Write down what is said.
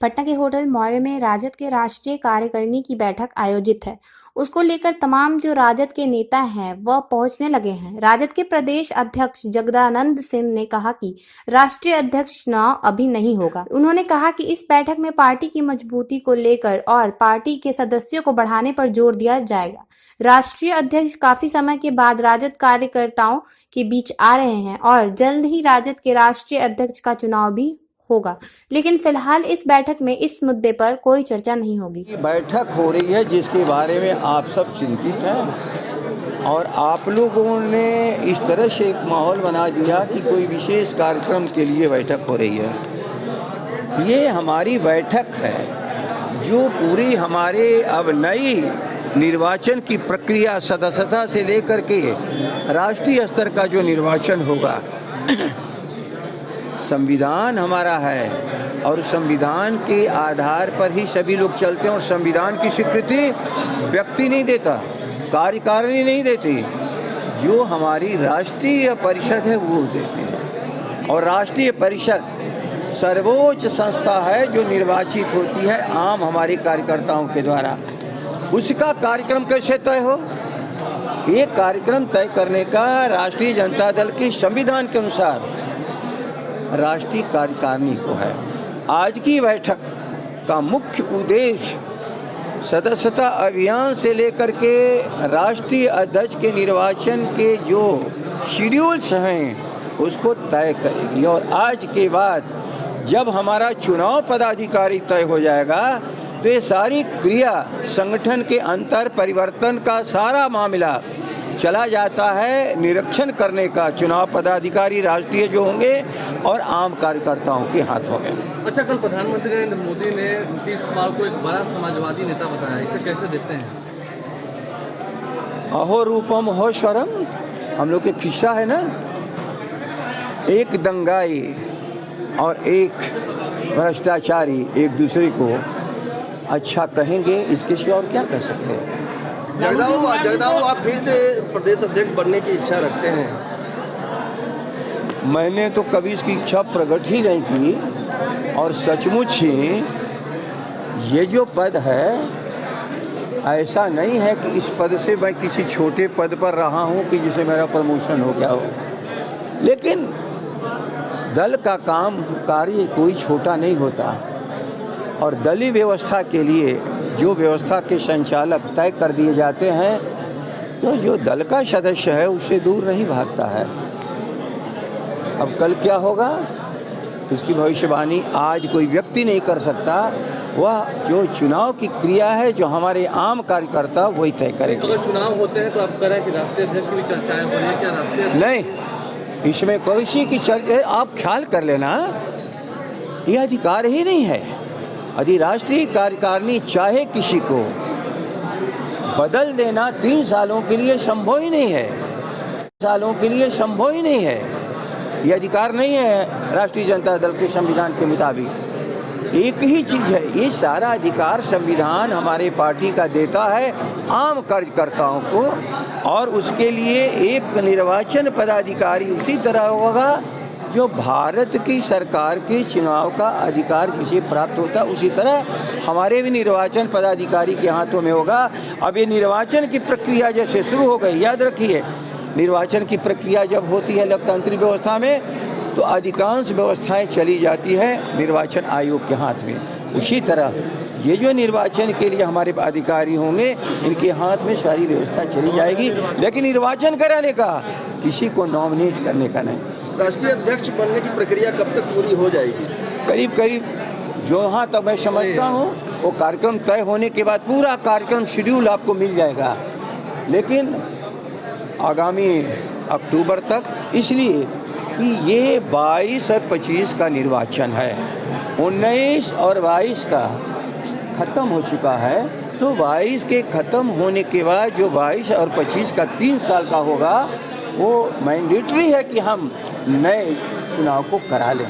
पटना के होटल मौर्य में राजद के राष्ट्रीय कार्यकारिणी की बैठक आयोजित है। उसको लेकर तमाम जो राजद के नेता हैं वह पहुंचने लगे हैं। राजद के प्रदेश अध्यक्ष जगदानंद सिंह ने कहा कि राष्ट्रीय अध्यक्ष चुनाव अभी नहीं होगा। उन्होंने कहा कि इस बैठक में पार्टी की मजबूती को लेकर और पार्टी के सदस्यों को बढ़ाने पर जोर दिया जाएगा। राष्ट्रीय अध्यक्ष काफी समय के बाद राजद कार्यकर्ताओं के बीच आ रहे हैं और जल्द ही राजद के राष्ट्रीय अध्यक्ष का चुनाव भी होगा, लेकिन फिलहाल इस बैठक में इस मुद्दे पर कोई चर्चा नहीं होगी। बैठक हो रही है जिसके बारे में आप सब चिंतित हैं और आप लोगों ने इस तरह से एक माहौल बना दिया कि कोई विशेष कार्यक्रम के लिए बैठक हो रही है। ये हमारी बैठक है जो पूरी हमारे अब नई निर्वाचन की प्रक्रिया सदस्यता से लेकर के राष्ट्रीय स्तर का जो निर्वाचन होगा, संविधान हमारा है और संविधान के आधार पर ही सभी लोग चलते हैं और संविधान की स्वीकृति व्यक्ति नहीं देता, कार्यकारिणी नहीं देती, जो हमारी राष्ट्रीय परिषद है वो देती है। और राष्ट्रीय परिषद सर्वोच्च संस्था है जो निर्वाचित होती है आम हमारे कार्यकर्ताओं के द्वारा। उसका कार्यक्रम कैसे तय हो? ये कार्यक्रम तय करने का राष्ट्रीय जनता दल के संविधान के अनुसार राष्ट्रीय कार्यकारिणी को है। आज की बैठक का मुख्य उद्देश्य सदस्यता अभियान से लेकर के राष्ट्रीय अध्यक्ष के निर्वाचन के जो शेड्यूल्स हैं उसको तय करेगी। और आज के बाद जब हमारा चुनाव पदाधिकारी तय हो जाएगा तो ये सारी क्रिया संगठन के अंतर परिवर्तन का सारा मामला चला जाता है निरीक्षण करने का चुनाव पदाधिकारी राष्ट्रीय जो होंगे और आम कार्यकर्ताओं के हाथों में। अच्छा, कल प्रधानमंत्री नरेंद्र मोदी ने नीतीश कुमार को एक बड़ा समाजवादी नेता बताया, इसे कैसे देखते हैं? अहो रूपम हो स्वरम, हम लोग के खिस्सा है ना, एक दंगाई और एक भ्रष्टाचारी एक दूसरे को अच्छा कहेंगे, इसके सिवा और क्या कह सकते हैं? जगदाऊ आप फिर से प्रदेश अध्यक्ष बनने की इच्छा रखते हैं? मैंने तो कभी इसकी इच्छा प्रकट ही नहीं की और सचमुच ही ये जो पद है ऐसा नहीं है कि इस पद से मैं किसी छोटे पद पर रहा हूँ कि जिसे मेरा प्रमोशन हो गया हो। लेकिन दल का काम कार्य कोई छोटा नहीं होता और दलीय व्यवस्था के लिए जो व्यवस्था के संचालक तय कर दिए जाते हैं तो जो दल का सदस्य है उससे दूर नहीं भागता है। अब कल क्या होगा उसकी भविष्यवाणी आज कोई व्यक्ति नहीं कर सकता, वह जो चुनाव की क्रिया है जो हमारे आम कार्यकर्ता वही तय करेंगे। अगर चुनाव होते हैं तो आप कह रहे हैं कि राष्ट्रीय अध्यक्ष की भी चर्चाएं हो रही है, क्या राष्ट्रीय नहीं, इसमें किसी की चर्चा आप ख्याल कर लेना, यह अधिकार ही नहीं है। यदि राष्ट्रीय कार्यकारिणी चाहे किसी को बदल देना 3 सालों के लिए संभव ही नहीं है, 3 सालों के लिए संभव ही नहीं है, यह अधिकार नहीं है राष्ट्रीय जनता दल के संविधान के मुताबिक। एक ही चीज़ है, ये सारा अधिकार संविधान हमारे पार्टी का देता है आम कार्यकर्ताओं को और उसके लिए एक निर्वाचन पदाधिकारी उसी तरह होगा जो भारत की सरकार के चुनाव का अधिकार किसे प्राप्त होता है उसी तरह हमारे भी निर्वाचन पदाधिकारी के हाथों में होगा। अब ये निर्वाचन की प्रक्रिया जैसे शुरू हो गई, याद रखिए निर्वाचन की प्रक्रिया जब होती है लोकतांत्रिक व्यवस्था में तो अधिकांश व्यवस्थाएं चली जाती है निर्वाचन आयोग के हाथ में। उसी तरह ये जो निर्वाचन के लिए हमारे अधिकारी होंगे इनके हाथ में सारी व्यवस्था चली जाएगी, लेकिन निर्वाचन कराने का किसी को नॉमिनेट करने का नहीं। राष्ट्रीय अध्यक्ष बनने की प्रक्रिया कब तक पूरी हो जाएगी? करीब करीब जो यहाँ तक मैं समझता हूँ वो कार्यक्रम तय होने के बाद पूरा कार्यक्रम शेड्यूल आपको मिल जाएगा, लेकिन आगामी अक्टूबर तक, इसलिए कि ये 22 और 25 का निर्वाचन है, 19 और 22 का ख़त्म हो चुका है, तो 22 के ख़त्म होने के बाद जो 22 और 25 का 3 साल का होगा वो मैंडेटरी है कि हम नए चुनाव को करा लें।